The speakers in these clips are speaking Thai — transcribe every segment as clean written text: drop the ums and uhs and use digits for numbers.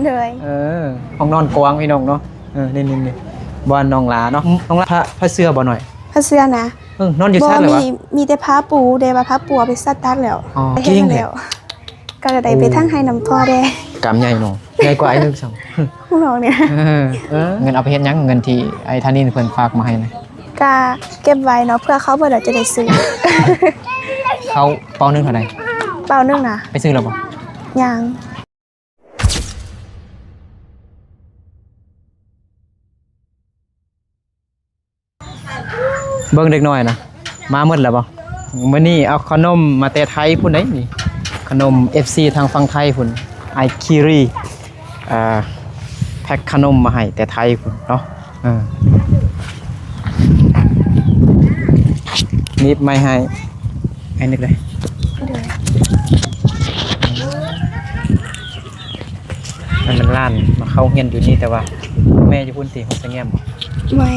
เลยห้องนอนกว้างพี่น้องเนาะนี่บ้านน้องลาเนาะน้องลาผ้าเสื้อบ่หน่อยผ้าเสื้อนะนอนอยู่ชั้นเลยวะมีแต่ผ้าปูเดบผ้าปูไปซัดตัดแล้วจริงแล้วก็จะได้ไปทั้งให้น้ำพ่อได้กำใหญ่หนูใหญ่กว่าไอ้นึกสั่งผู้น้องเนี่ยเงินเอาไปเฮ็ดยังเงินที่ไอ้ท่านนี่เพิ่นฝากมาให้นะก็เก็บไว้เนาะเพื่อเขาเดี๋ยวจะได้ซื้อเขาเปานึงเท่าไหร่เปานึงนะไปซื้อแล้วบ่ยังเบิ่งเด็กน้อยนะมาหมดแล้วบ่มื้อนี้เอาขนมมาแต่ไทยพุ่นได้นี่ขนม FC ทางฝั่งไทยพุ่นไอคิรีแพ็คขนมมาให้แต่ไทยพุ่นเนาะนิบไม่ให้นึกเลยมันล้านมาเข้าเฮียนอยู่นี่แต่ว่าแม่จะพูดตีหัวสะแง่มไม่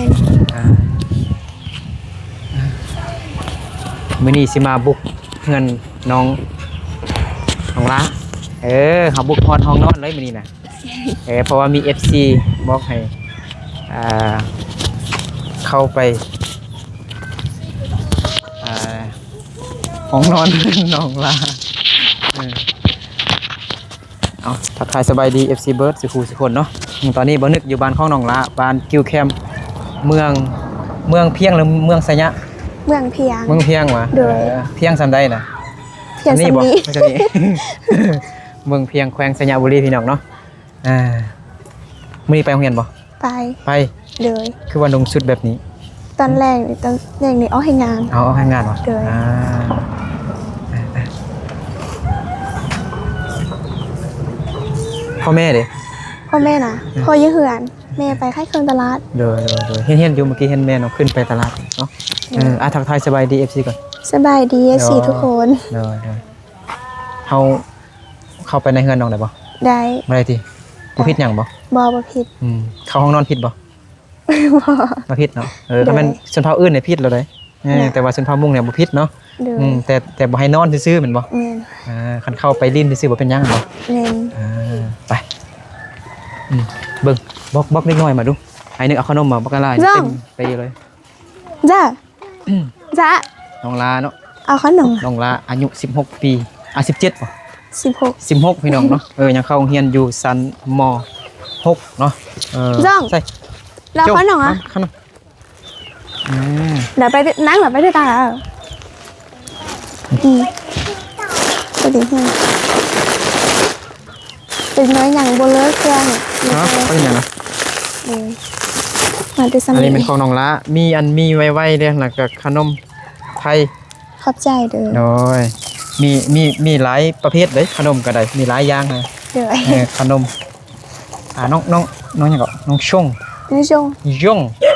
มื้อนี้สิมาบุกเงินน้องละเขาบุกฮอดห้องนอนเลยมื้อนี้นะเพราะว่ามี FC บอกให้เข้าไปห้องนอนน้องละเอาทักทายสบายดี FC เบิร์ดสิคูสิคนเนาะตอนนี้บ่นึกอยู่บ้านของน้องละบ้านกิวแคมเมืองเพียงหรือเมืองสะยะเมืองเพียงวะเพียงสันได้นะเพียงสันนี้ไม่ใช่นี่ เมืองเพียงแขวงสะยะบุรีพี่น้องเนาะมื้อนี้ไปโรงเรียนบ่ไปเลยคือว่าลงชุดแบบนี้ตอนแรกนี่เอาให้งานเอาให้งานวะพ่อแม่เด้พ่อแม่นะพ่อยังเหือนแม่ไปค่ายเครื่องตลาดเดี๋ยวเห็นอยู่เมื่อกี้เห็นแม่น้องขึ้นไปตลาดเนาะทักทายสบายดี FC ก่อนสบายดี FC ทุกคนเดี๋ยวเข้าไปในเฮือนน้องได้บ่ได้บ่ได้ติบ่ผิดหยังบ่ผิดเข้าห้องนอนผิดบ่บ่ผิดเนาะถ้ามันชนเผ่าอื่นเนี่ยผิดแล้วเด้แต่ว่าชนเผ่ามุ้งเนี่ยบ่ผิดเนาะแต่บ่ให้นอนซื่อๆแม่นบ่คันเข้าไปลิ้นซื่อๆบ่เป็นหยังบ่ไปเบิ่งบอกเล็กน้อยมาดูไอ้นึกเอาขนมมาบอกอะไรเต็มไปเลยจ้าน้องลาเนาะเอาขนมน้องลาอายุ16ปี17ป่ะ16พี่น้องเนาะยังเข้าโรงเรียนอยู่ชั้นม.6 เนาะใช่แล้วขนมขนมเดี๋ยวไปนั่งแบบไปด้วยกันแล้วไปดิเป็นน้อยอย่างบนเลือเครื่องเป็นอย่างนะมาเป็นสมัยอันนี้เป็นของน้องละมีไว้เด้อแล้วก็ขนมไทยขอบใจเด้อโดยมีหลายประเภทเลยขนมก็ได้มีหลายอย่างเลยขนมน้องยังก็น้องช่ง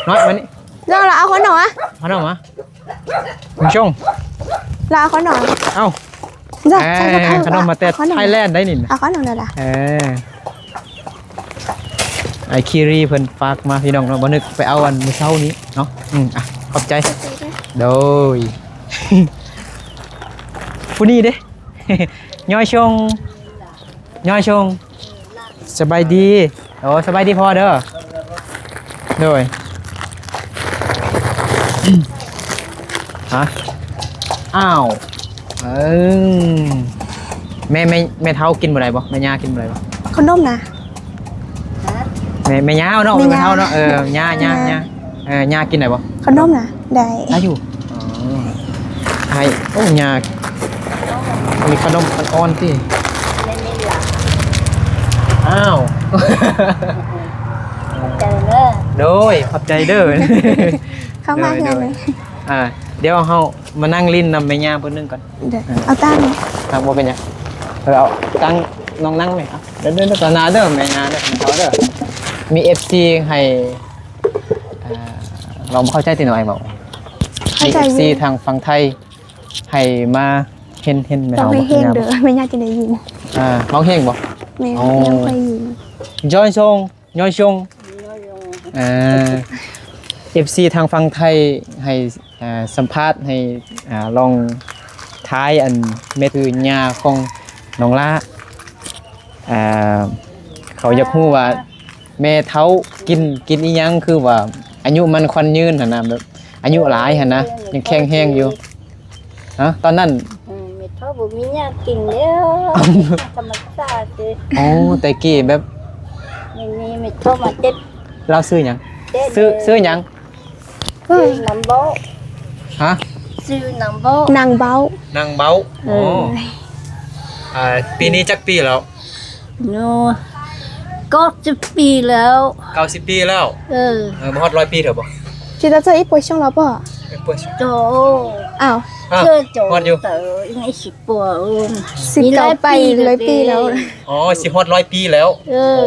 น้อยมานี่เราเอาขนมอ่ะน้องช่งเราเอาขนมเอ้าขนมมาแต่ไทยแลนด์ได้นี่เอาขนมเลยล่ะไอคิรีเพิ่นฝากมาพี่น้องเนาะบ่นึกไปเอาอันมื้อเช้านี้เนาะขอบใจโดยผู้นี้เด้ ย่อยชงสบายดีสบายดีพอเด้อโดยอ้าวแม่เท้ากินบ่ได้บ่แม่ย่ากินบ่ได้บ่ขนมนะแม่ย่าเนาะแม่เท้าเนาะย่าย่ากินได้บ่ขนมนะได้อยู่ให้ย่ามีขนมอ่อนๆสิอ้าวโดยขอบใจเด้อเข้ามาเฮือนเลยเดี๋ยวเฮามานั่งลิ้นนำแม่ย่าเพิ่นนึงก่อนเอาตั้งครับบ่เป็นหยังเอาตั้งน้องนั่งไหมครับเดินต่อหน้าเด้อแม่ย่าเด้อเขาเด้อมี FC ให้เราบ่เข้าใจติหน่อยบ่มี FC ทางฝั่งไทยให้มาเห็นแม่เฮาบ่เห็นเด้อแม่ย่าจะได้ยินร้องเพลงบ่แม่ยังเคยยินย้อยชงFC ทางฝั่งไทยให้สัมภาษณ์ให้ลองท้ายอันเมตือญาของน้องละ เขาอยากฮู้ว่าแม่เฒ่ากินอีหยังคือว่าอายุมันควันยืนหั่นน่ะแบบอายุหลายหั่นนะยังแข็งแรงอยู่ฮะตอนนั้น ไม่เท่าบ่มีหยังกินแล้วธรรมชาติสิ อ๋อแต่กี้แบบ นี่ไม่เท่ามาเจ็ด เราซื้อหยัง เจ็ด ซื้อหยัง ซื้อน้ำโบ ฮะ ซื้อน้ำโบ นางเบ้าน างเบาอ๋อปีนี้จักปีแล้ว โน่ก็จะปีแล้ว 90ปีแล้ว บ่ฮอด100ปีเถอะบ่ chị ta chơi ít bồi xong là bỏ เปิด โต ảo เชื่อโจ ฮอดอยู่ เต๋อยังไงสิปัว xịt cao bay lấy pi đâu อ๋อสิฮอด100ปีแล้ว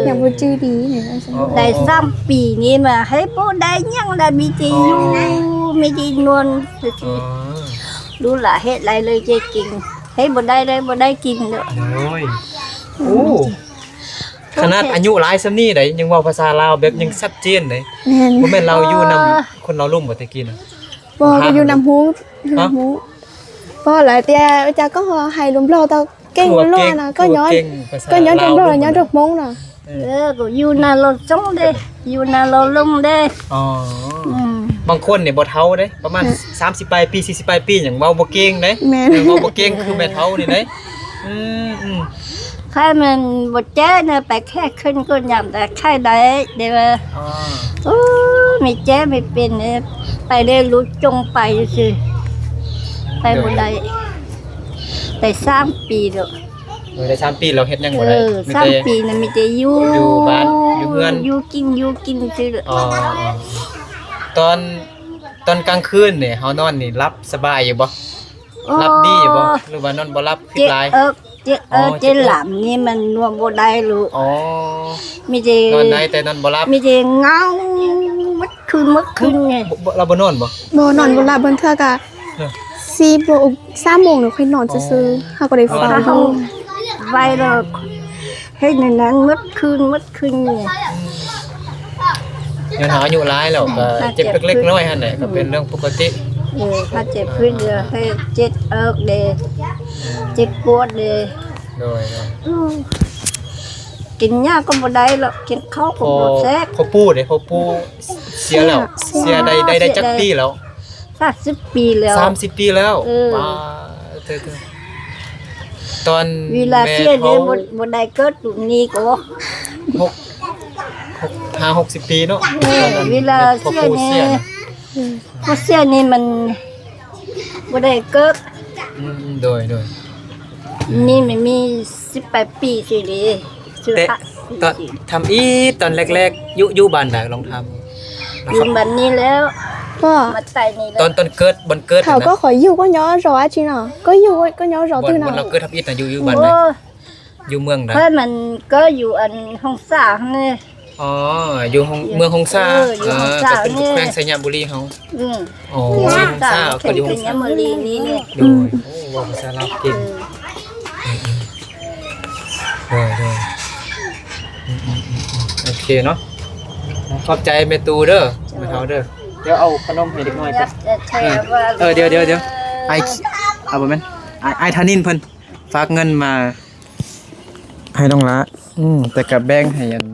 nhà bố chư đi này nó sẽ ได้3ปีนี้มาให้บ่ได้ยังได้มีที่อยู่มีที่นวล อ๋อ รู้ล่ะเฮ็ดไรเลยจะกินให้บ่ได้เลยบ่ได้กินเด้อ โอ้ยโอ้ขนาดอายุหลายซำนี้ได้ยังเว้าภาษาลาวแบบยังชัดเจนได้ nè บ่แม่นเราอยู่นำคนเราลุ่มบ่ตะกี้น่ะ bò cái du nằm hú nằm hú bò lại tia cha có hay lùm lo tao kinh lo nè có nhớ trong đó là nhớ được món nè ก็อยู่หน้ารถจงเด้อยู่หน้ารถลงเด้ อ๋อ บางคนเนี่ยบ่เฒ่าเด้ประมาณ30ปลายปี40ปลายปีหยังเว้าบ่เก่งเด้ แม่น เว้าบ่เก่งคือแม่เฒ่านี่เด้อืม ใครมันบ่แจ้เนี่ยไปแค่ขึ้นก็ยำแต่ใครได้เด้อ อ๋อ โอ้ไม่แจ้ไม่เป็นเนี่ยไปได้รู้จงไปสิไปบ่ได้ได้3ปีแล้ว ได้3ปีเราเฮ็ดหยังบ่ได้มี สาม แต่ ปีน่ะมีแต่อยู่ อยู่บ้านอยู่เรือน อยู่กินซื่อ อ๋อตอนกลางคืนเนี่ยเฮานอนนี่รับสบายอยู่บ่รับดีอยู่บ่หรือว่านอนบ่รับคิด เจ๊ หลาย เจ๊หลำนี่มันนวมบ่ได้ลูก อ๋อ มีแต่ นอนได้แต่นอนบ่รับ มีแต่เงามัดคืนไง เราบ่นอนบ่ bò nón bò lại bên thưa cả si bò 3 โมงrồi khi nón sơ sơ họ có để ถ้า phòng เขา không ไว้แล้วให้ในนั้นมัดคืนไง ยังหาอายุหลายแล้วก็เจ็บเล็กๆน้อยๆหั่นแหละก็เป็นเรื่องปกติ ถ้าเจ็บพื้นเดียวให้เจ็ดเดย์เจ็บปวดเดย์ โดย กินยาก็บ่ได้หรอกกินข้าวก็บ่แซ่บ พ่อปู่เด้พ่อปู่เสียแล้วเสียได้จักปีแล้ว 30 ปีแล้ว 30 ปีแล้วว้าเธอตอน เวลา แม่ เสีย เขา เนี่ยบ่ได้เกิดตรงนี้ก็ 60 ปีเนาะ เวลา พ่อ เสีย ปู่ เนี่ เสีย ย นะ พอเสียนี่มันบ่ได้เกิด โดย นี่มันมี18 ปีสิเด้ชื่อ แต่ พระ ตอนทำอีตอนแรกๆอยู่บ้านใดลองทำ อยู่บัดนี้แล้ว bò มาใต้นี่แล้ ต ว อนเกิดบนเกิด thảo có khỏi yêu có nhớ rõ chị nào có yêu có nhớ rõ บ từ น nào เราเกิดทำอีน่ะอยู่บ้านใด โอ้ อยู่เมืองใด เพิ่นมันก็อยู่อันห้องสร้างนี่ อ๋ออยู่เมืองฮงซา อยู่ฮงซา ก็เป็น เนี่ย แขวงสัญญาบุรีเฮา อืม อ๋อ อยู่ ฮ ห้อง ง สร้า ซาง ก็อยู่ฮ เป็ ง น ซา ยามรีนี่เนี่ย โดยโอ้ว่าภาษาลาวเก่งโดยโอเคเนาะขอบใจแม่ตูเด้อแม่เฒ่าเด้อเดี๋ยวเอาขนมให้เด็กน้อย อยา เพิ่ ก น จะแชร์ว่า เดี๋ยวไอเอาบ่แม่นไอธนินเพิ่นฝากเงินมาให้น้องละแต่กับแบ่งให้อัน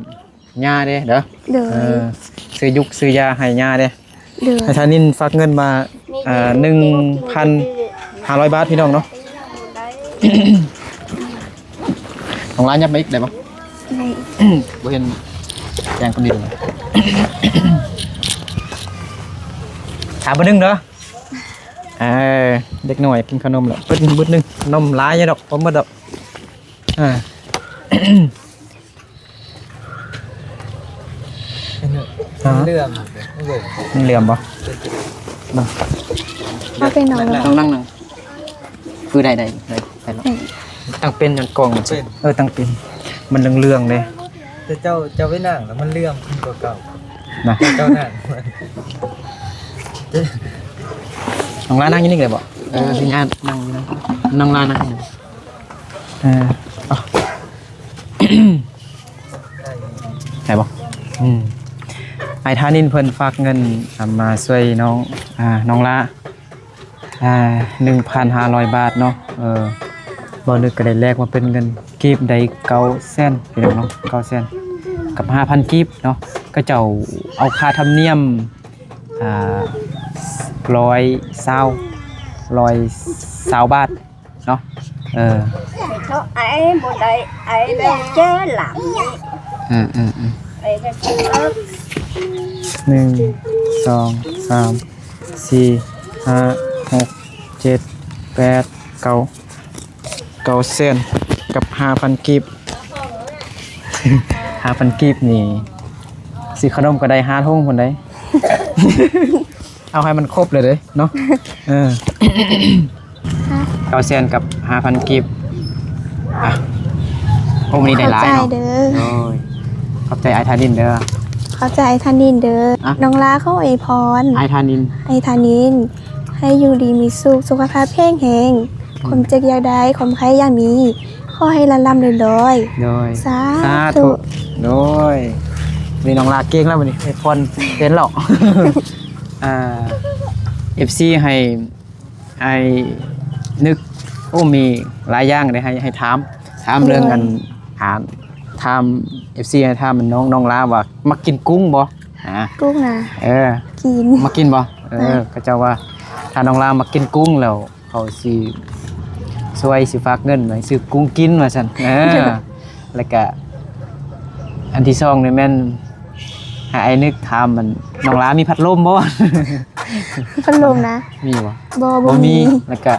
ย่าเด้เด้อ được ซื้อยุกซื้อยาให้ย่าเด้ được ไอธนินฝากเงินมา1,500 บาทพี่น้องเนาะ ของร้านยับมาอีกได้บ่ này บ่เห็นแจงคนนี้เลยถามบ่นึงเด้อเด็กน้อยกินขนมแล้วเพิ่นบึดนึงขนมหลายอยู่ดอกบ่หมดดอกเรื่อง มันเหลื่อมบ่ เอาไปนอนแล้ว นั่งคือได้แล้วตั้งเป็นอย่างกล่องตั้งเป็นมันเรื่องๆเลย แต่เจ้าไว้นั่งแล้วมันเรื่องขึ้นกว่าเก่า นะ เจ้านั่ง น้องร้านนั่งอยู่นี่เลยบ่พี่ญาตินั่งอยู่นะน้องร้านนั่งไหนบ่ไอ้ท่านินเพิ่นฝากเงินมาช่วยน้องละ1,500 บาทเนาะบ่นึกก็ได้แลกมาเป็นเงินกีบได้900,000พี่น้องเนาะ900,000 กับ 5,000 กีบเนาะก็เจ้าเอาค่าธรรมเนียม120 บาทเนาะเขาไอ้บ่ได้ไอ้แล้วเจ้หลังไอ้ก็คือ1 2 3 4 5 6 7 8 9เส้นกับ 5,000 กีบ 5,000 กีบนี่สิขนมก็ได้5 ทุ่งพุ่นได้ เอาให้มันครบเลยเด้เนาะ9 เส้นกับ 5,000 กีบอ่ะพวกนี้ได้หลายเนาะโอ้ยขอบใจไอ้ธานินเด้อขอบใจไอ้ธานินเด้อน้องลาเขาอวยพรไอ้ธานินให้อยู่ดีมีสุขภาพแข็งแรงความเจ็บยาได้ความไข้ยามีขอให้ร่ำๆรวยๆสาธุโดยมีน้องลาเก่งแล้ววันนี้ไอ้พรเป็นหรอกFC ให้นึกมีหลายอย่างได้ให้ถามเรื่องกันถาม FC ให้ถามมันน้องลาว่ามักกินกุ้งบ่กุ้งนะกินมากินบ่ก็เจ้าว่าถ้าน้องลามากินกุ้งแล้วเขาสิช่วยสิฝากเงินไว้ซื้อกุ้งกินว่าซั่นแล้วก็อันที่2นี่แม่นให้ไอ้นึกถามมันน้องลามีพัดลมบ่พัดลมนะมีบ่บ่มีแล้วก็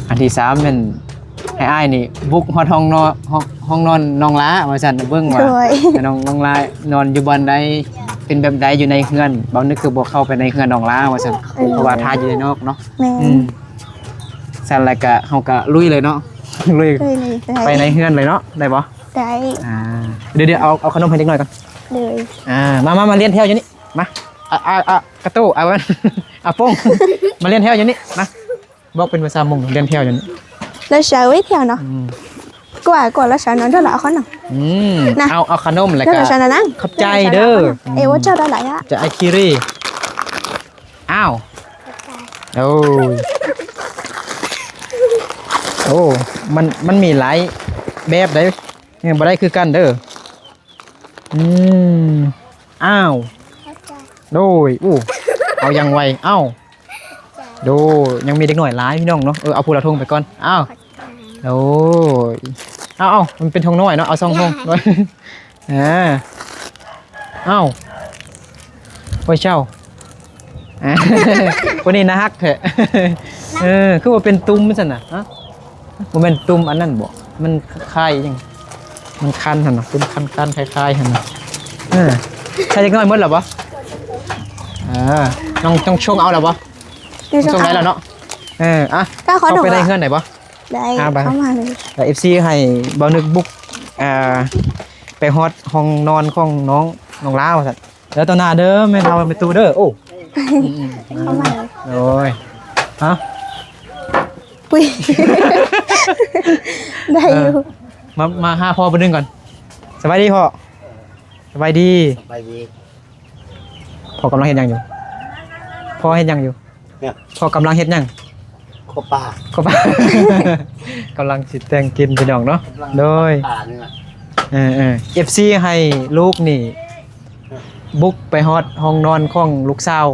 อันที่3แม่นให้อ้ายนี่บุกฮอดห้องนอนน้องลาว่าซั่นเบิ่งว่าน้องลานอนอยู่บ่อนใดเป็นแบบใดอยู่ในเฮือนบ่นึกคือบ่เข้าไปในเฮือนน้องลาว่าซั่นเพราะว่าท่าอยู่ในนอกเนาะซั่นแล้วก็เฮาก็ลุยเลยเนาะลุยไปในเฮือนเลยเนาะได้บ่ได้เดี๋ยวเอาขนมให้เด็กหน่อยก่อนเลยมาเรียนแถวอยู่นี่มากระตู้เอาวันโป้งมาเรียนแถวอยู่นี่นะบอกเป็นภาษามงเรียนแถวอยู่นี่แล้วเช้าไว้แถวเนาะกว่าแล้วเช้านอนเท่าไหร่เอาขนมเอาขนมแล้วก็เช้านั่งขอบใจเด้อว่าเจ้าได้หลายอ่ะจะไอคิริอ้าวโอ้มันมีหลายแบบได้บ่ได้คือกันเด้ออ้าวโดยเอายังไวดูยังมีเด็กหน่อยหลายพี่น้องเนาะเอาพูละทงไปก่อนอ้าวโอ้ยเอามันเป็นทงน้อยเนาะเอา2 ทงด้วยอ้าวโอ้ยเจ้าคนนี้นะฮักแท้คือว่าเป็นตุ้มซั่นน่ะฮะบ่แม่นตุ้มอันนั้นบ่มันคล้ายจังมันคันหั่นน่ะเป็นคันคล้ายๆหั่นน่ะใช่เด็กน้อยหมดแล้วบ่น้องต้องชงเอาแล้วบ่ชงได้แล้วเนาะเอาไปในเฮือนไหนบ่ได้เข้ามาเลยแล้ว FC ให้บ่นึกบุกไปฮอดห้องนอนของน้องลาวซั่นแล้วตอนหน้าเด้อแม่เราไปตู้เด้อโอ้เข้ามาเลยโอ้ยปุ้ยได้อยู่มาหาพ่อบ่นึงก่อนสบายดีพ่อสบายดีพ่อกำลังเฮ็ดหยังอยู่พ่อเฮ็ดหยังอยู่พ่อกำลังเฮ็ดหยังข้าวปลากำลังสิแต่งกินพี่น้องเนาะโดยFC ให้ลูกนี่บุกไปฮอดห้องนอนของลูกสาว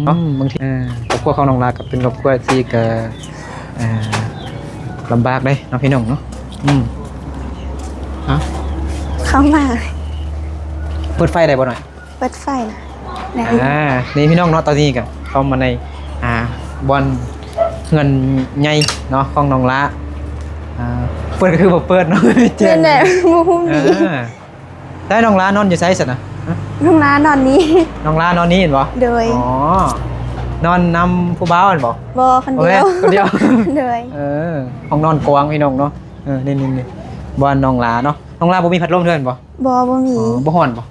เนาะบางทีครอบครัวของน้องลาก็เป็นครอบครัวที่ก็ลำบากเด้เนาะพี่น้องเนาะเข้ามาเปิดไฟได้บ่หน่อยเปิดไฟนะนี่พี่น้องเนาะตอนนี้ก็เข้ามาในบอลเงินใหญ่เนาะของน้องละเปิดก็คือบ่เปิดเนาะเจ๊แหละบ่ฮู้มีได้น้องละนอนอยู่ไสซั่นน่ะน้องละนอนนี้น้องละนอนนี้เห็นบ่โดยนอนนำผู้บ่าวเห็นบ่บ่คนเดียวโดยห้องนอนกว้างพี่น้องเนาะนี่บ่น้องละเนาะน้องละบ่มีพัดลมเด้อเห็นบ่บ่มีบ่ฮ้อนบ่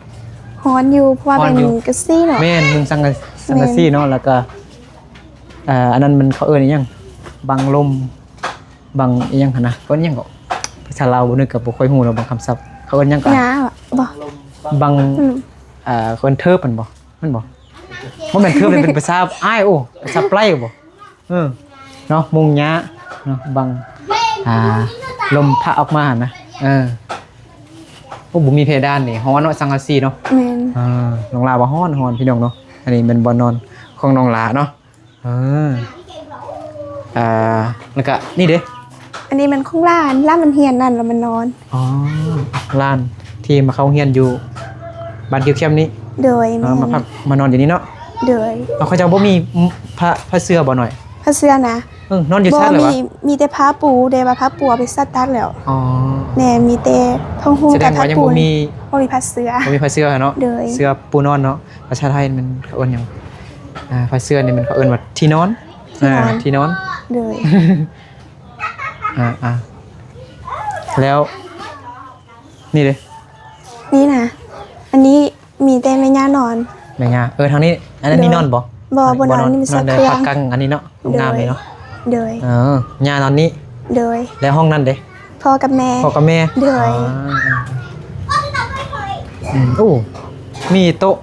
ฮ้อนอยู่เพราะว่าเป็นกะซี่เนาะแม่นมึงสังกะซี่เนาะแล้วก็อันนั้นมันเขาอีหยังบังลมบังอีหยังหั่นนะเพิ่นหยังก็ภาษาลาวบ่นึกก็บ่ค่อยฮู้แล้วบางคำศัพท์เขาเอิ้นหยังก็บ่บังคนเทิบมันบ่มันบ่แม่นเทิบเป็นภาษาอ้ายภาษาไพร่บ่เนาะมุงยะเนาะบังลมพะออกมาหั่นนะ โอ้บ่มีเพดานนี่ฮ้อนเนาะสังกะสีเนาะ แม่น น้องลาว่าฮ้อนพี่น้องเนาะอันนี้เป็นบ่อนอนของน้องลาเนาะแล้วก็นี่เด้ อันนี้มันของร้านมันเฮียนนั่นแล้วมันนอน อ๋อร้านที่มาเข้าเฮียนอยู่บ้านเกี่ยวเข้มนี้ โดยแม่ มาพักมานอนอยู่นี่เนาะ โดย เขาจะบ่มีผ้าเสื้อบ่หน่อย ผ้าเสื้อนะ นอนอยู่ บ่ ชั้นเลยวะ มีแต่ผ้าปูเดว่าผ้าปูเอาไปซัดตัดแล้ว อ๋อ แน่มีแต่ทองฮู แสด กับ ง ผ้า ว่ายัง ปู บ่มี บ่มีผ้าเสื้อ บ่มีผ้าเสื้อเนาะ โดย เสื้อปูนอนเนาะภาษาไทยมันเขาเอิ้นหยังผ้าเสื้อนี่มันเขาเอิ้นว่าที่นอนที่นอน โดย แล้วนี่เลย นี่นะอันนี้มีแต่แม่ย่านอน แม่ย่าทางนี้อันนั้นนี่นอนบ่ บ่นอนนี่มี น สั อก นได้ เครื่อ พัก ง กังอันนี้เนาะงามเลยเนาะ โดย ย่านอนนี้ โดย แล้วห้องนั้นเด้ พ่อกับแม่ พ่อกับแม่ โดย โอ้มีโต๊ะ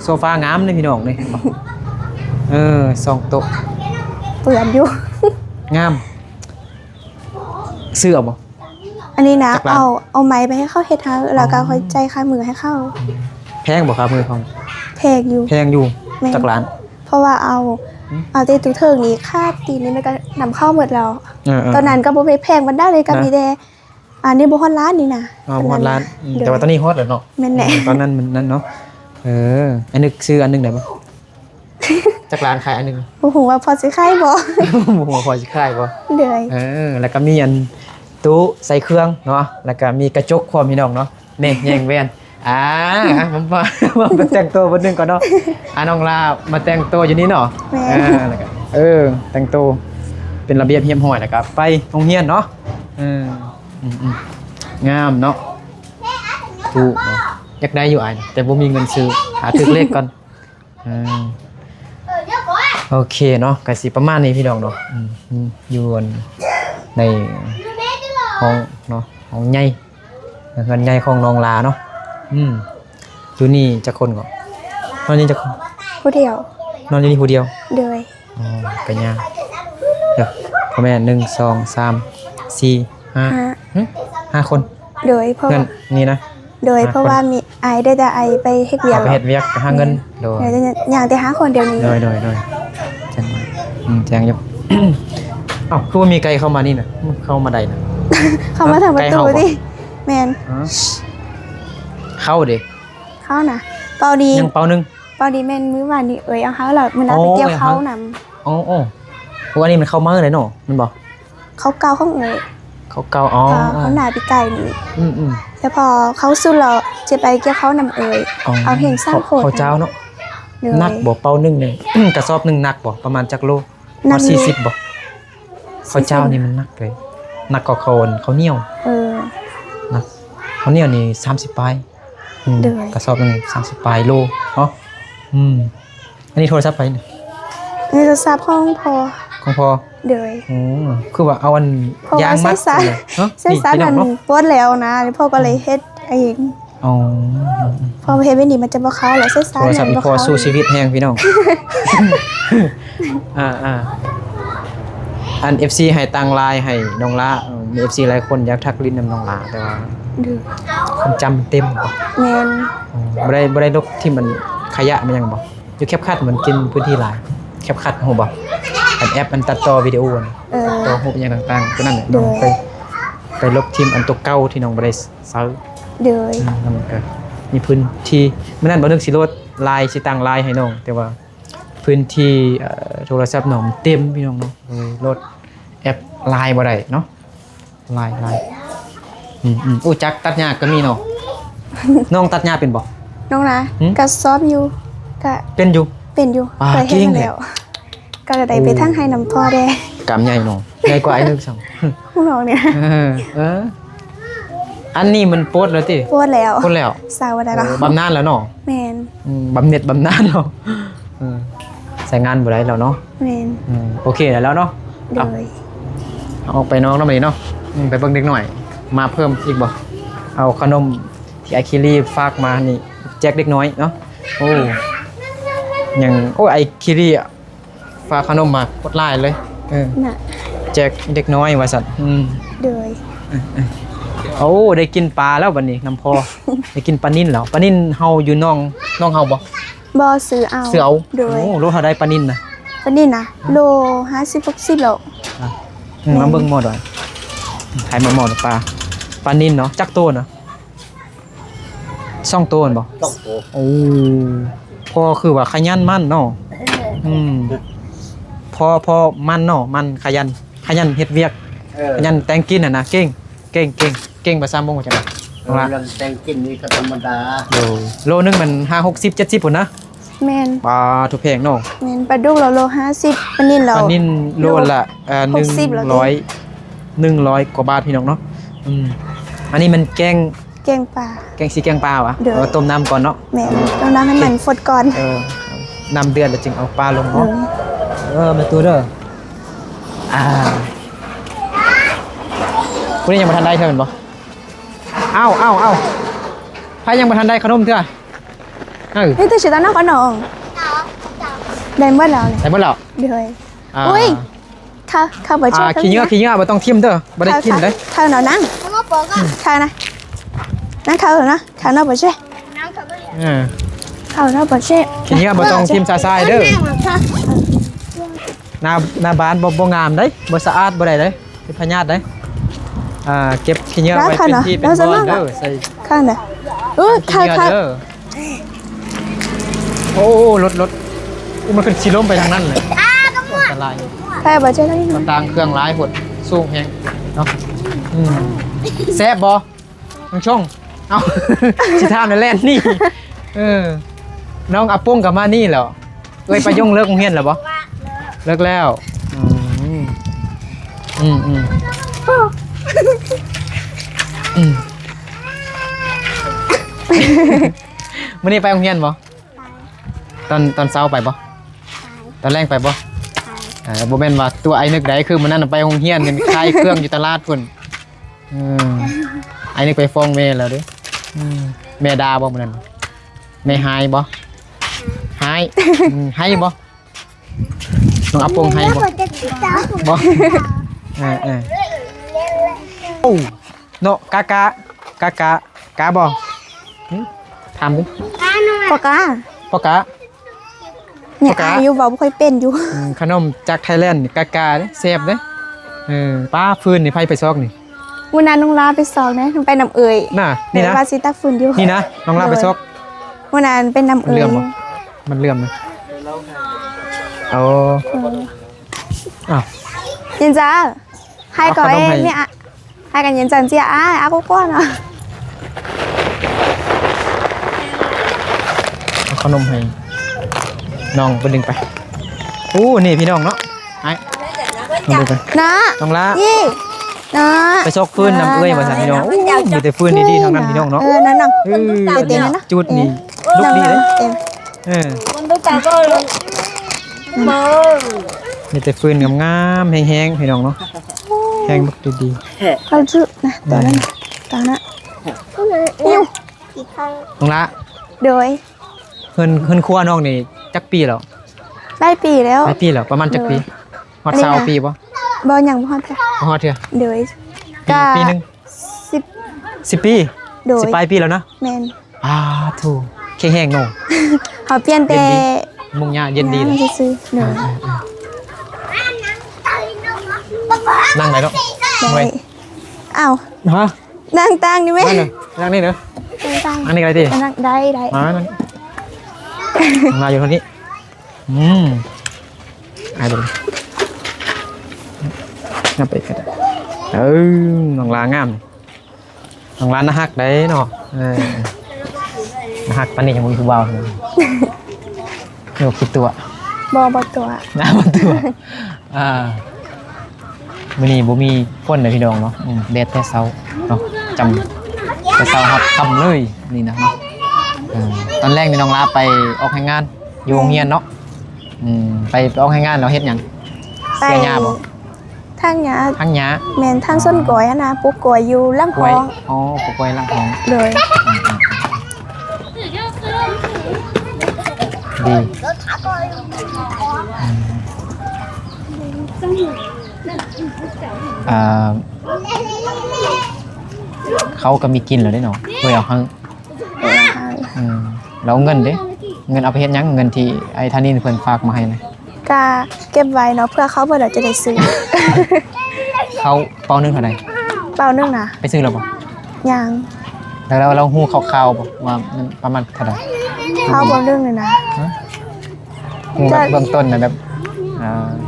โซฟางามเลยพี่น้องนี่สองโต๊ะ เปื่อนอยู่ งามเสื้อบ่ อันนี้นะ จากร้าน เอาไม้ไปให้เข้าเฮ็ดเฮาแล้วก็ค่อยใจค่ามือให้เข้า แพงบ่ครับมือของ แพงอยู่ แพงอยู่ แม่ จากร้าน เพราะว่าเอาเตตุเทิงนี้ค่าตีนี้มันก็นำเข้าหมดแล้ว ตอนนั้นก็บ่ไปแพงมันได้เลยกับมีแต่อันนี้บ่ฮอดร้านนี่นะ ฮอตร้าน โดย แต่ว่าตอนนี้ฮอตแล้วเนาะ แม่นแหละ ตอนนั้นมันนั่นเนาะอันนึงซื้ออันนึงได้บ่ จากร้านขายอันนึง บ่ฮู้ว่าพอสิขายบ่ หัวพอสิขายบ่ เลย แล้วก็มีอันตู้ใส่เครื่องเนาะแล้วก็มีกระจกความพี่น้องเนาะนี่แยงแว่นผมว่ามาแต่งตัวบ่นึงก่อนเนาะน้องลามาแต่งตัวอยู่นี่เนาะแล้วก็แต่งตัวเป็นระเบียบเรียบร้อยแล้วก็ไปโรงเรียนเนาะงามเนาะถูกเนาะอยากได้อยู่อ้ายแต่บ่มีเงินซื้อหาถึกเลขก่อนโอเคเนาะก็สิประมาณนี้พี่น้องเนาะอยู่ในห้องเนาะห้องใหญ่เงินใหญ่ของน้องลาเนาะอยู่นี่จักคนก่อนนอนนี่จักคน ผู้เดียวน อนอยู่นี่ผู้เดียว เลย ก็ยากเดี๋ยวพ่อแม่1 2 3 4 5 คน โดยเพราะ เงินนี่นะ โดยเพราะว่ามีไอได้แต่ไอไปเฮ็ดเวียก เอาไปเฮ็ดเวียกหาเงินโดย เดี๋ยวอย่างแต่หาคนเดียวนี้ โดยจังแจ้งอยู่ เอ้าคือว่ามีไกลเข้ามานี่น่ะเข้ามาได้น่ะ เข้ามาทางประตูดิแม่น เข้าเด้ เข้านะเปาดี ยังเปานึง เปาดีแม่นมื้อวานนี้เอาเฮาแล้วมันเอาไปเกี่ยวเขานำ อ๋อเพราะว่านี่มันเข้ามาเลยเนาะมันบอก เขาเกาของเอ๋ย เขาเกาเขาหน้าปีไก่นี่ แล้วพอเขาสู้เราจะไปเกี่ยวเขานำเอ๋ยเอาเพลงสร้างโคตร เขาเจ้าเนาะนักบ่เปานึงนึง กระสอบนึงนักบ่ประมาณจักโลประมาณ40บ่เขาเจ้านี่มันนักเลยนักกว่าเขาเหนียวนักเขาเหนียวนี่30ปลายกระสอบนึง30ปลายโลเนาะอันนี้โทรศัพท์ไปนี่ นี่จะทราบของพอเดย คือว่าเอาอันยางมัดเส้นสารมันปวดแล้วนะพ่อก็เลยเฮ็ดเองพอเฮ็ดไม่ดีมันจะบ่เข้าแล้วเส้นสาร โทรศัพท์พอสู้ชีวิตแฮงพี่น้องอัน FC ให้ตังไลน์ให้น้องลามี FC หลายคนอยากทักลิ้นนำน้องลาแต่ว่าความจำเต็มบ่ แม่นบ่ได้ลบที่มันขยะมันยังบ่อยู่แคปคัทเหมือนกินพื้นที่หลายแคปคัทฮู้บ่อันแอปอันตัดต่อวิดีโอต่อรูปอย่างต่างๆตัวนั้นแหละน้องไปลบทีมอันตัวเก่าที่น้องบ่ได้ใช้เด้อมันก็มีพื้นที่มื้อนั้นบ่นึกสิโหลดไลน์สิตั้งไลน์ให้น้องแต่ว่าพื้นที่โทรศัพท์น้องเต็มพี่น้องเนาะโหลดแอปไลน์บ่ได้เนาะไลน์อู้จักตัดหญ้าก็มีเนาะน้องตัดหญ้าเป็นบ่น้องนะก็ซ้อมอยู่ก็เป็นอยู่เคยเฮ็ดมาแล้วก็ได้ไปทั้งให้น้ำพ่อแด้กำใหญ่เนาะใหญ่กว่าไอ้นึกสั่ง พวกน้องเนี่ยอันนี้มันโพสแล้วติโพสแล้วสาวได้แล้วบำนาญแล้วเนาะแม่นบำเหน็จบำนาญแล้วใส่งานบ่ได้แล้วเนาะแม่นโอเคแล้วเนาะเอาไปน้องนำนี่เนาะไปเบิ่งเด็กหน่อยมาเพิ่มอีกบ่เอาขนมที่ไอคิรีฝากมานี่แจกเด็กน้อยเนาะโอ้ยังไอคิรีฝากขนมมากดไลน์เลยน่ะแจกเด็กน้อยว่าซั่นเด้อ โอ้ได้กินปลาแล้ววันนี้น้ำพอ ได้กินปลานิ่นแล้วปลานิ่นเฮาอยู่น้องเฮาบ่ บ่ซื้อเอา เสือเอา โดย โอ้รู้เฮาได้ปลานิ่นนะ วันนี้นะโล50-60โล มาเบิ่งหมดเลยถ่ายมาหมดปลานิ่นเนาะจักโตนะ2 โตนบ่โอ้พอคือว่าขยันมั่นเนาะพอมันเนาะมันขยันเฮ็ดเวียกขยันแต่งกินน่ะนะเก่งภาษามงว่าจังได๋ เรื่องแต่งกินนี่ก็ธรรมดา โลนึงมัน50-60-70พุ่นนะ แม่น ปลาทุกแพงเนาะ แม่นปลาดุกเราโล50วันนี้เรา ปลานิ่นโลละ60แล้ว 100กว่าบาทพี่น้องเนาะอันนี้มันแกง แกงปลา แกงปลาวะ เดี๋ยว เอาต้มน้ำก่อนเนาะ แม่นต้องน้ำให้มันฟดก่อน น้ำเดือดแล้วจึงเอาปลาลงเนาะมาตัวเด้อคุณนี่ยังมาทันได้เท่านั้นบ่เอ้าใครยังมาทันได้ขนมเถอะนี่ตัวชื่อตาน้าขนมได้เมื่อแล้วเนี่ย ใส่หมดแล้ว เดี๋ยวอุ้ยข้าวบ่ชอบ ขี้เหงื่อบ่ต้องทิ่มเด้อบ่ได้กินเด้อ ข้าวหนอนั่งข้าวนะนั่งข้าวเหรอนะข้าวหนอบ่ใช่ข้าวหนอบ่ใช่ ขี้เหงื่อบ่ต้องทิ่มซาๆเด้อหน้าบ้านบ่งามเด้บ่สะอาดบ่ได้เด้เป็นพยาธิเด้เก็บขี้เหงื่อไว้เป็นที่เป็นบ่อนเด้อใส่ ข้างไหนข้าว เด้อโอ้รถมันขึ้นสิล้มไปทางนั้นเลยอันตราย ข้าวบ่ใช่แล้วนี่ ต่างเครื่องร้ายหดสูงแฮงเนาะแซ่บบ่น้องช่องเอ้า สิถามในแล่นนี่น้องอาปุ้งกับมานี่เหรอเอ้ยไปย่งเลิกโรงเรียนแล้วบ่เลิกแล้วมื้อนี้ไปโรงเรียนบ่ตอนเช้าไปบ่ตอนแรกไปบ่บ่แม่นว่าตัวไอ้นึกได้คือมื้อนั้นไปโรงเรียนกันขายเครื่องอยู่ตลาดพุ่นไอ้นึกไปฟ้องแม่แล้วเด้แม่ด่าบ่มื้อนั้นแม่หายบ่ให้บ่น้องอาปงให้บ่บ่โอ้เนาะกาบ่ถามดิ ปอกา ปอกา เนี่ยอายุเบาบ่ค่อยเป็นอยู่ ขนมจากไทยแลนด์กาเด้แซ่บเด้ป้าฟืนนี่ไผไปซอกนี่ วันนั้นน้องลาไปสอบนะไปน้ำเอ่ย น่ะนี่นะ ว่าสิตาฝุ่นอยู่ นี่นะน้องลาไปซอก วันนั้นเป็นน้ำเอ่ย มันเลื่อมนะเอาอ้าว ยินจ้าให้ก่อนเนี่ยให้กันยินจันเจียอากูก้อนอ่ะ เอาขนมให้น้องไปดึงไปโอ้นี่พี่น้องเนาะไอ้น้องดึงไป นะ น้องละ ยี่นะ ไปซอกฟืนน้ำเอ้ยมาสั่นพี่น้องมีแต่ฟืนดีๆทั้งนั้นพี่น้องเนาะ นั่นน่ะ เต็มนะจุดนี่ลูกดีเลยคนต้องการก็ลงเบอร์ มีแต่ฟืนงามๆแห้งๆพี่น้องเนาะแห้งบักดี เขาชื่อนะตอนนั้นนิ้ว ๆน้องละ โดย เพิ่นครัวน้องนี่จักปีแล้ว ได้ปีแล้ว หลายปีแล้วประมาณจักปีฮอด20ปีบ่ บออย่างพ่อจ้ะ ฮอดเถอะ โดย ปีนึง 10 10 ปี โดย 10ปลายปีแล้วนะ แมน ถูกแข็งแห้งเนาะ เขาเปลี่ยนแต่ มุงหญ้าเย็นดีเลย จะซื้อโดย นั่งไหนเนาะนั่งไหน อ้าว ฮะ นั่งตั้งนี่ไหม นั่งนี่เด้อ ตั้ง อันนี้อะไรดิ นั่งได้ มานั่งมาอยู่ตรงนี้ไอ้ดูงับไปกันน้องลางามน้องลาน่าฮักได้เนาะน่าฮักปานนี้ยังมีผู้บ่าวเลยเดี๋ยวคิดตัว บตัว น้ามันตัวมื้อนี้บ่มีฝนเลยพี่น้องเนาะแดดแต่เช้าเนาะจำแต่เช้าครับค่ำเลยนี่นะเนาะตอนแรกนี่น้องลาไปออกแรงงานอยู่โรงเรียนเนาะไปออกแรงงานแล้วเฮ็ดหยังเสียหญ้าบ่ ทางหญ้า ทั้งหญ้า แมนทางส้นกอยนะปุ๊กกอยอยู่ล่าง ก ค ล้วย อง ปลูกกล้วยล่างของ โดย ดี เขาก็มีกินแล้วได้เนาะบ่เอาหั่ง เออหาง แล้วเงินเด้เงินเอาไปเฮ็ดหยังเงินที่ไอ้ท่านี่เพิ่นฝากมาให้นะ ก็เก็บไว้เนาะเพื่อเขาเพิ่นจะได้ซื้อ เขาเป้านึงเท่าใด เปล่านึงนะ ไปซื้อแล้วบ่ ยัง แล้วเราฮู้คร่าวๆบ่ว่ามันประมาณเท่าใด เขาเปล่านึงเลยนะ ฮู้แบบเบื้องต้นน่ะแบบ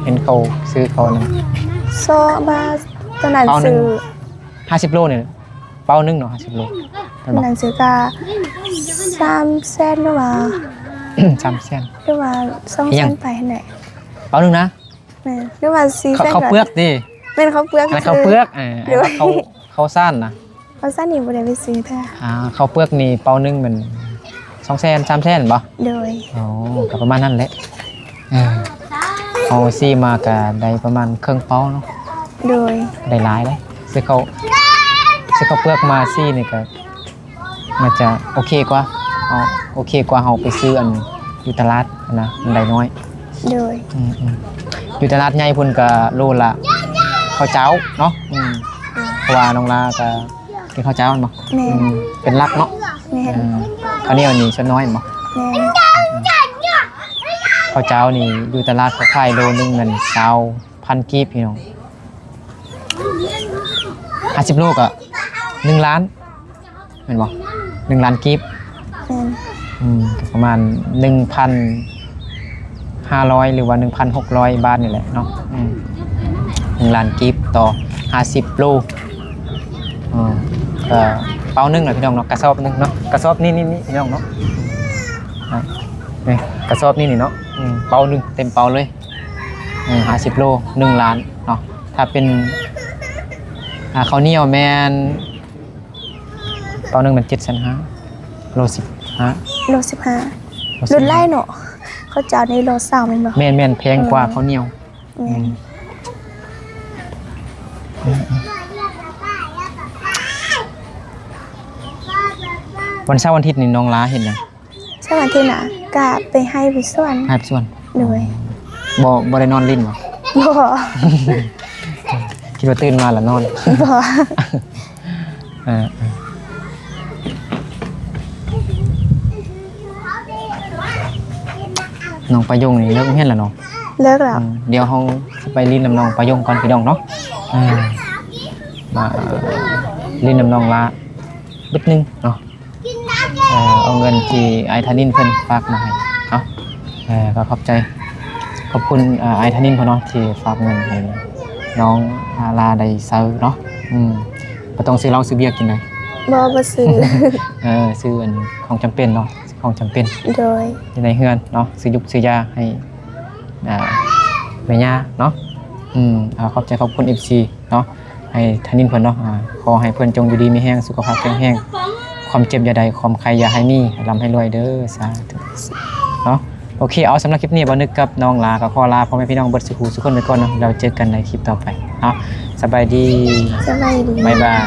เห็นเขาซื้อเขานั่น โซบาตอนนั้น เปล่านึง ซื้อ 50โลเนี่ยเป้านึงเนาะ50โลแม่น ตอน บ่ นั้นซื้อก็3 แสนหรือว่า 3แสน หรือว่า2 อิห แส ยัง นไปไหน เป้านึงนะ แม่นหรือว่า4 แสน เขาเปลือกดิ เป็นเขาเปลือก อันนั้นเขาเปลือกหรือ ไอ้ว่าเขาซ่านนะ เขาสั้นนี่บ่ได้ไปซื้อเด้อ เขาเปลือกนี่เป้านึงมัน2แสน3แสนบ่ โดย อ๋อก็ประมาณนั้นแหละเอาซี่มาก็ได้ประมาณครึ่งเป้าเนาะ โดย ได้หลายเลยซื้อเขาเปลือกมาซี่นี่ก็มันจะโอเคกว่าเอาโอเคกว่าเราไปซื้ออันอยู่ตลาดนะมันได้น้อย โดย อยู่ตลาดใหญ่พุ่นก็โลละข้าวเจ้าเนาะเพราะว่าน้องลาก็กินข้าวเจ้ามันบ่ แม่น เป็นหลักเนาะ แม่น ข้าวเหนียวนี่ชนน้อยบ่ แม่น ข้าวเจ้านี่อยู่ตลาดเขาขายโลนึงเงิน20,000กีบพี่น้อง50โลก็1ล้านแม่นบ่1ล้านกีบ แม่น ก็ประมาณ 1,500 หรือว่า 1,600 บาทนี่แหละเนาะ1ล้านกีบต่อ50โลก็เป้านึงแหละพี่น้องเนาะกระสอบนึงเนาะกระสอบนี่พี่น้องเนาะนี่กระสอบนี่เนาะเป้านึงเต็มเป้าเลย50โล1ล้านเนาะถ้าเป็นข้าวเหนียวแม่นเป้านึงมัน7,500โล15 โล15รุ่นไล่เนาะเขาเจ้าในโล20แม่นบ่ แม่นแพงกว่าข้าวเหนียว แม่น วันเสาร์วันอาทิตย์นี่น้องล้าเห็นยัง ใช่วันที่น่ะก็ไปให้ไปส่วน ให้ไปส่วน โดย บ่ได้นอนลิ้นบ่ บ่ คิดว่าตื่นมาแล้วนอน บ่ เออน้องประยงนี่เลิกเรียนแล้วเนาะ เลิกแล้ว เดี๋ยวเฮาสิไปลิ้นน้ำน้องประยงก่อนพี่น้องเนาะมาลิ้นน้ำน้องละบึดนึงเนาะเอาเงินที่ไอ้ธนินเพิ่นฝากมาให้เนาะก็ขอบใจขอบคุณไอ้ธนินเพิ่นเนาะที่ฝากเงินให้น้องลาได้ซื้อเนาะบ่ต้องซื้อเหล้าซื้อเบียร์กินเลย บ่ซื้อ ซื้ออันของจำเป็นเนาะของจำเป็น โดย อยู่ในเฮือนเนาะซื้อยุกซื้อยาให้แม่ย่าเนาะขอบใจขอบคุณ FC เนาะให้ธนินเพิ่นเนาะขอให้เพิ่นจงอยู่ดีมีแรงสุขภาพแข็งแรงความเจ็บอย่าใดความใครอย่าให้มีให้ร่ำให้รวยเด้อสาธุเนาะโอเคเอาสำหรับคลิปนี้บ่นึกกับน้องลากับพ่อลาพ่อแม่พี่น้องเบิดสุขสุขคนไปก่อนเนาะเราเจอกันในคลิปต่อไปเนาะสบายดี สบายดี บ๊ายบาย